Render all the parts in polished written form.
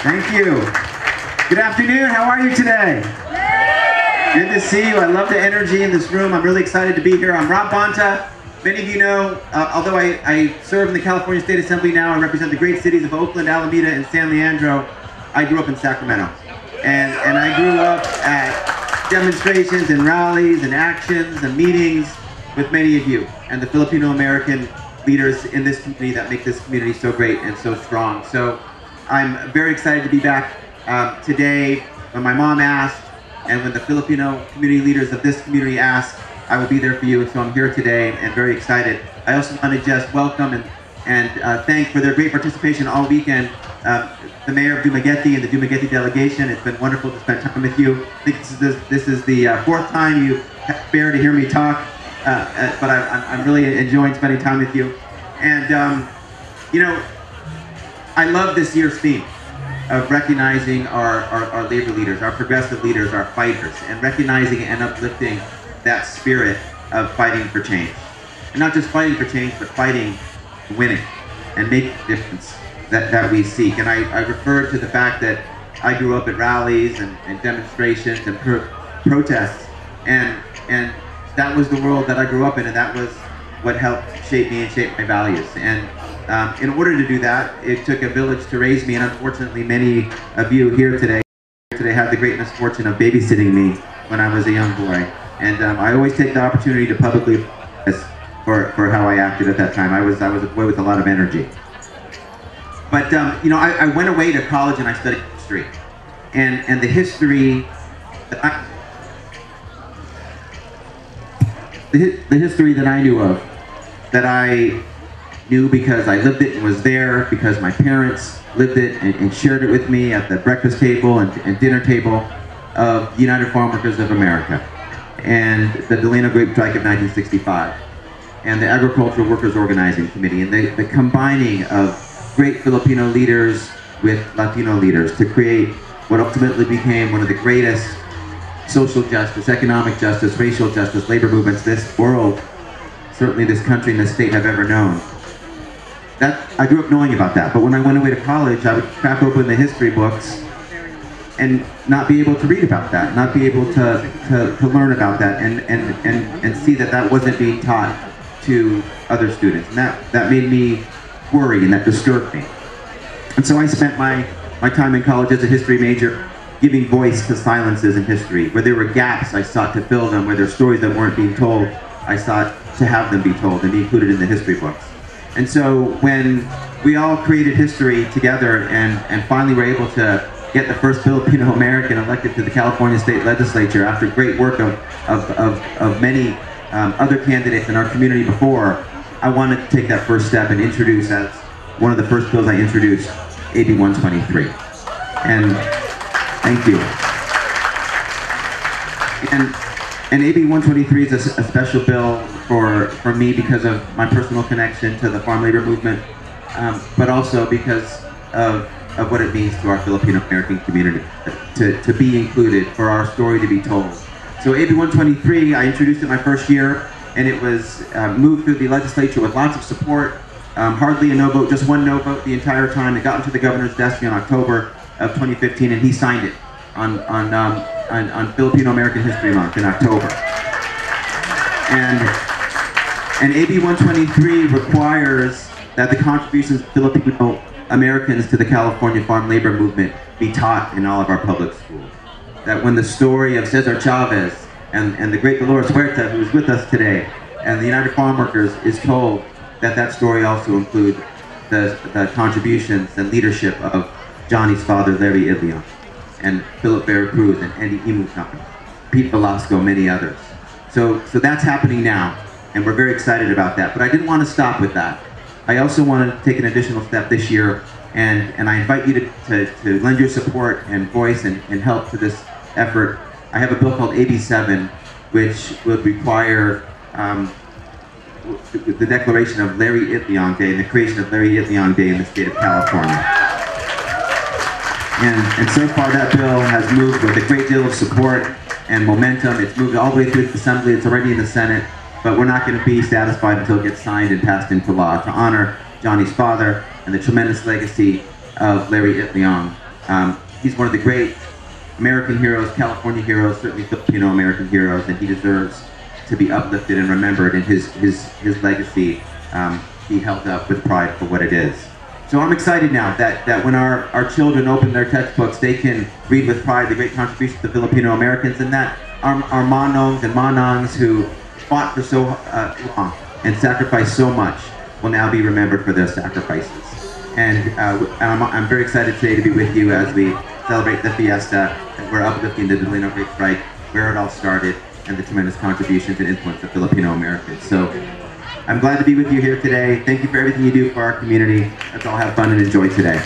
Thank you. Good afternoon. How are you today? Good to see you. I love the energy in this room. I'm really excited to be here. I'm Rob Bonta. Many of you know, although I serve in the California State Assembly now, I represent the great cities of Oakland, Alameda, and San Leandro. I grew up in Sacramento. And I grew up at demonstrations and rallies and actions and meetings with many of you and the Filipino-American leaders in this community that make this community so great and so strong. So I'm very excited to be back today. When my mom asked, and when the Filipino community leaders of this community asked, I will be there for you. So I'm here today and very excited. I also want to just welcome and thank for their great participation all weekend the mayor of Dumaguete and the Dumaguete delegation. It's been wonderful to spend time with you. I think this is the fourth time you have fair to hear me talk, but I'm really enjoying spending time with you. And you know, I love this year's theme of recognizing our labor leaders, our progressive leaders, our fighters, and recognizing and uplifting that spirit of fighting for change. And not just fighting for change, but fighting, winning, and making a difference that we seek. And I referred to the fact that I grew up at rallies and demonstrations and protests, and that was the world that I grew up in, and that was what helped shape me and shape my values. And in order to do that, it took a village to raise me, and unfortunately many of you here today had the great misfortune of babysitting me when I was a young boy. And I always take the opportunity to publicly apologize for how I acted at that time. I was a boy with a lot of energy. But you know, I went away to college and I studied history. And the history that the history that I knew of, that I knew because I lived it and was there, because my parents lived it and shared it with me at the breakfast table and dinner table of the United Farm Workers of America and the Delano Grape Strike of 1965 and the Agricultural Workers Organizing Committee, and the combining of great Filipino leaders with Latino leaders to create what ultimately became one of the greatest social justice, economic justice, racial justice, labor movements this world, certainly this country and this state, have ever known. I grew up knowing about that, but when I went away to college, I would crack open the history books and not be able to read about that, not be able to learn about that, and see that wasn't being taught to other students. And that made me worry, and that disturbed me. And so I spent my time in college as a history major giving voice to silences in history. Where there were gaps, I sought to fill them. Where there were stories that weren't being told, I sought to have them be told and be included in the history books. And so when we all created history together and finally were able to get the first Filipino American elected to the California State Legislature after great work of many other candidates in our community before, I wanted to take that first step and introduce, as one of the first bills I introduced, AB 123. And thank you. And AB 123 is a special bill for me because of my personal connection to the farm labor movement, but also because of what it means to our Filipino American community to be included, for our story to be told. So AB 123, I introduced it my first year, and it was moved through the legislature with lots of support, hardly a no vote, just one no vote the entire time. It got into the governor's desk in October of 2015, and he signed it on Filipino American History Month in October. And AB 123 requires that the contributions of Filipino Americans to the California farm labor movement be taught in all of our public schools. That when the story of Cesar Chavez and the great Dolores Huerta, who is with us today, and the United Farm Workers is told, that story also includes the contributions and leadership of Johnny's father, Larry Idleon, and Philip Veracruz, and Andy Imutan, Pete Velasco, many others. So that's happening now, and we're very excited about that. But I didn't want to stop with that. I also want to take an additional step this year, and I invite you to lend your support and voice and help to this effort. I have a bill called AB 7, which would require the declaration of Larry Idleon Day and the creation of Larry Idleon Day in the state of California. And so far that bill has moved with a great deal of support and momentum. It's moved all the way through the Assembly. It's already in the Senate, but we're not going to be satisfied until it gets signed and passed into law to honor Johnny's father and the tremendous legacy of Larry Idleon He's one of the great American heroes, California heroes, certainly Filipino American heroes, and he deserves to be uplifted and remembered, and his legacy be held up with pride for what it is. So I'm excited now that when our children open their textbooks, they can read with pride the great contributions of Filipino Americans, and that our manongs and manangs who fought for so long and sacrificed so much will now be remembered for their sacrifices. And I'm very excited today to be with you as we celebrate the Fiesta, and we're uplifting the Delano Great Strike, where it all started, and the tremendous contributions and influence of Filipino Americans. So I'm glad to be with you here today. Thank you for everything you do for our community. Let's all have fun and enjoy today.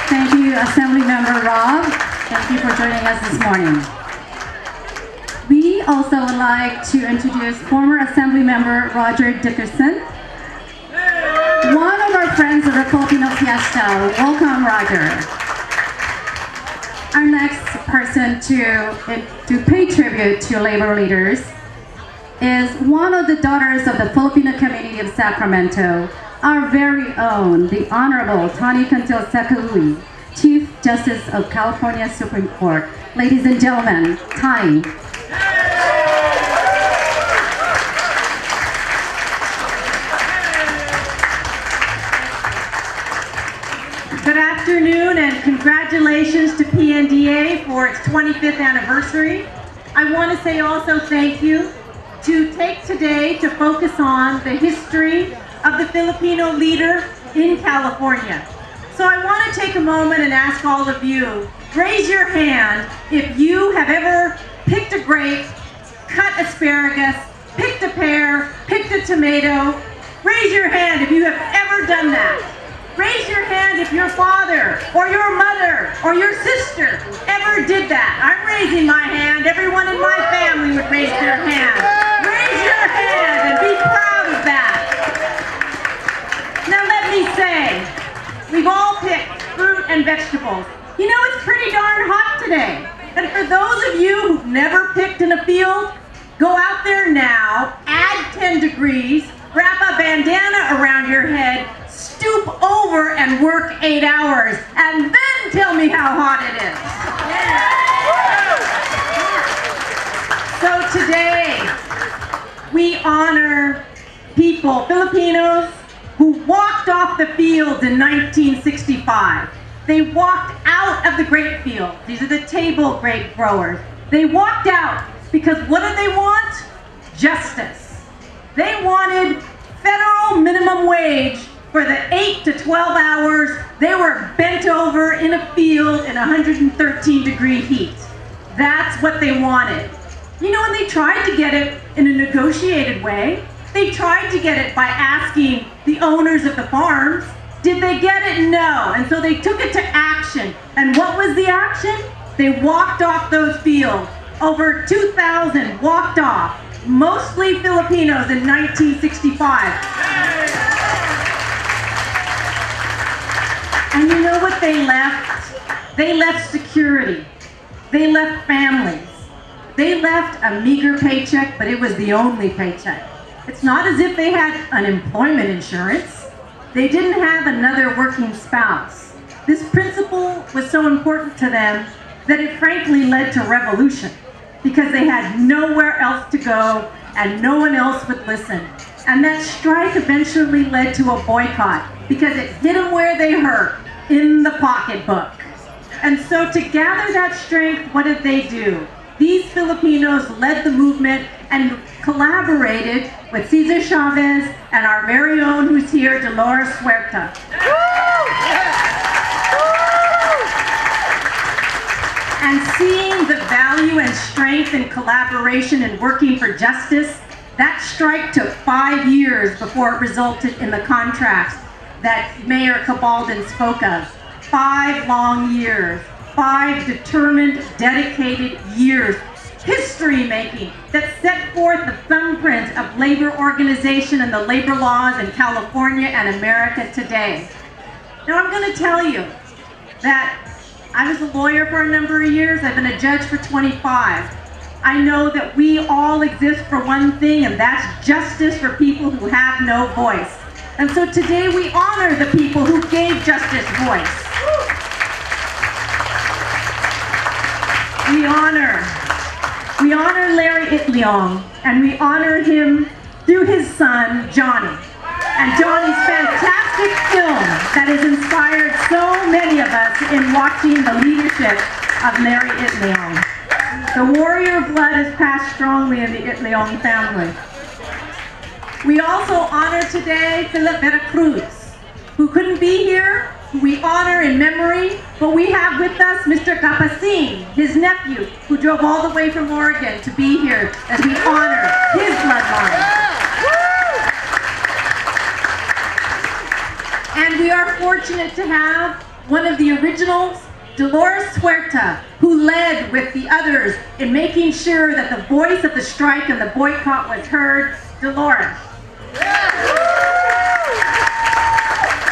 Thank you, Assemblymember Rob. Thank you for joining us this morning. We also would like to introduce former Assemblymember Roger Dickerson, one of our friends of the Filipino Fiesta. Welcome, Roger. Our next person to pay tribute to labor leaders is one of the daughters of the Filipino community of Sacramento, our very own, the Honorable Tani Cantil Secahui, Chief Justice of California Supreme Court. Ladies and gentlemen, Tani. Good afternoon and congratulations to PNDA for its 25th anniversary. I want to say also thank you to take today to focus on the history of the Filipino leader in California. So I want to take a moment and ask all of you, raise your hand if you have ever picked a grape, cut asparagus, picked a pear, picked a tomato. Raise your hand if you have ever done that. Raise your hand if your father or your mother or your sister ever did that. I'm raising my hand. Everyone in my family would raise their hand. Raise your hand and be proud of that. Now let me say, we've all picked fruit and vegetables. You know, it's pretty darn hot today. And for those of you who've never picked in a field, go out there now, add 10 degrees, wrap a bandana around your head, stoop over and work 8 hours, and then tell me how hot it is. So today, we honor people, Filipinos, who walked off the fields in 1965. They walked out of the grape field. These are the table grape growers. They walked out because what did they want? Justice. They wanted federal minimum wage for the 8 to 12 hours they were bent over in a field in 113-degree heat. That's what they wanted. You know, and they tried to get it in a negotiated way. They tried to get it by asking the owners of the farms. Did they get it? No. And so they took it to action. And what was the action? They walked off those fields. Over 2,000 walked off, mostly Filipinos in 1965. And you know what they left? They left security. They left families. They left a meager paycheck, but it was the only paycheck. It's not as if they had unemployment insurance. They didn't have another working spouse. This principle was so important to them that it frankly led to revolution, because they had nowhere else to go and no one else would listen. And that strike eventually led to a boycott because it hit them where they hurt, in the pocketbook. And so to gather that strength, what did they do? These Filipinos led the movement and collaborated with Cesar Chavez and our very own, who's here, Dolores Huerta. And seeing the value and strength and collaboration in working for justice, that strike took 5 years before it resulted in the contracts that Mayor Cabaldan spoke of. 5 long years, 5 determined, dedicated years, history making that set forth the thumbprint of labor organization and the labor laws in California and America today. Now I'm going to tell you that I was a lawyer for a number of years. I've been a judge for 25. I know that we all exist for one thing, and that's justice for people who have no voice. And so today we honor the people who gave justice voice. We honor Larry Itliong, and we honor him through his son, Johnny. And Johnny's fantastic film that has inspired so many of us in watching the leadership of Larry Itliong. The warrior blood has passed strongly in the Itliong family. We also honor today Philip Veracruz, who couldn't be here, who we honor in memory, but we have with us Mr. Capasin, his nephew, who drove all the way from Oregon to be here as we honor his bloodline. And we are fortunate to have one of the originals, Dolores Huerta, who led with the others in making sure that the voice of the strike and the boycott was heard. Dolores.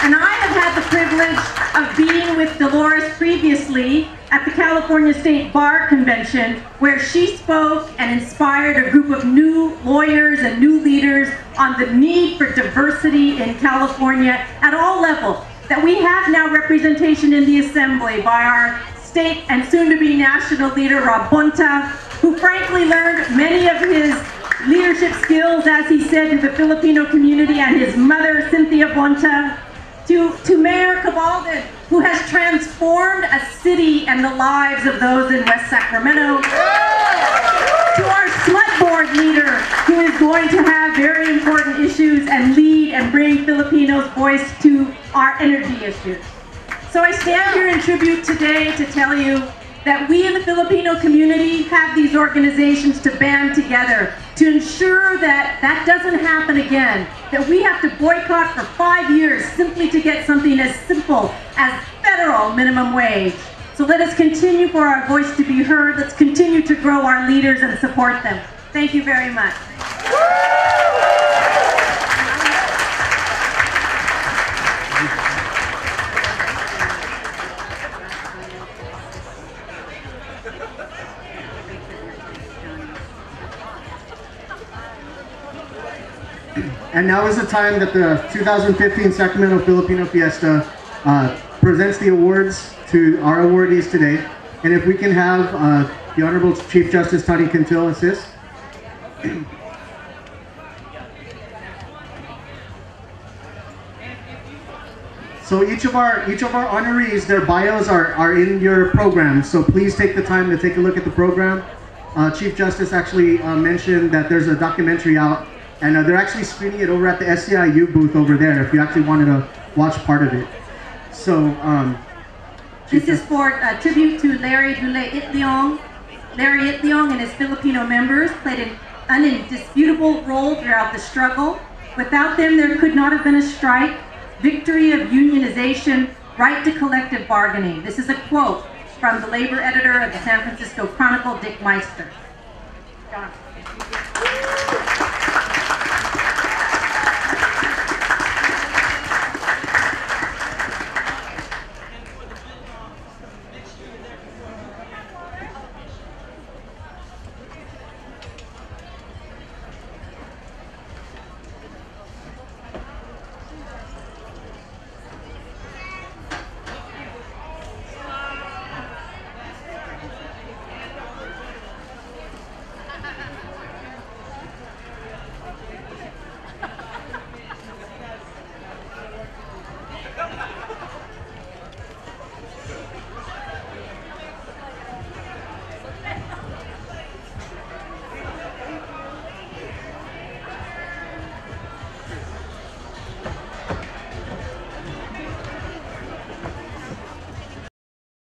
And I have had the privilege of being with Dolores previously at the California State Bar Convention, where she spoke and inspired a group of new lawyers and new leaders on the need for diversity in California at all levels. That we have now representation in the Assembly by our state and soon-to-be national leader, Rob Bonta, who frankly learned many of his leadership skills, as he said, to the Filipino community, and his mother, Cynthia Bonta, to Mayor Cabaldon, who has transformed a city and the lives of those in West Sacramento, to our SMUD board leader, who is going to have very important issues and lead and bring Filipinos' voice to our energy issues. So I stand here in tribute today to tell you that we in the Filipino community have these organizations to band together to ensure that that doesn't happen again, that we have to boycott for 5 years simply to get something as simple as federal minimum wage. So let us continue for our voice to be heard. Let's continue to grow our leaders and support them. Thank you very much. And now is the time that the 2015 Sacramento Filipino Fiesta presents the awards to our awardees today. And if we can have the Honorable Chief Justice Tani Quintil assist. So each of our honorees, their bios are in your program. So please take the time to take a look at the program. Chief Justice actually mentioned that there's a documentary out, and they're actually screening it over at the SCIU booth over there if you actually wanted to watch part of it. So, this is for a tribute to Larry Itliong. Larry Itliong and his Filipino members played an indisputable role throughout the struggle. Without them, there could not have been a strike, victory of unionization, right to collective bargaining. This is a quote from the labor editor of the San Francisco Chronicle, Dick Meister. John.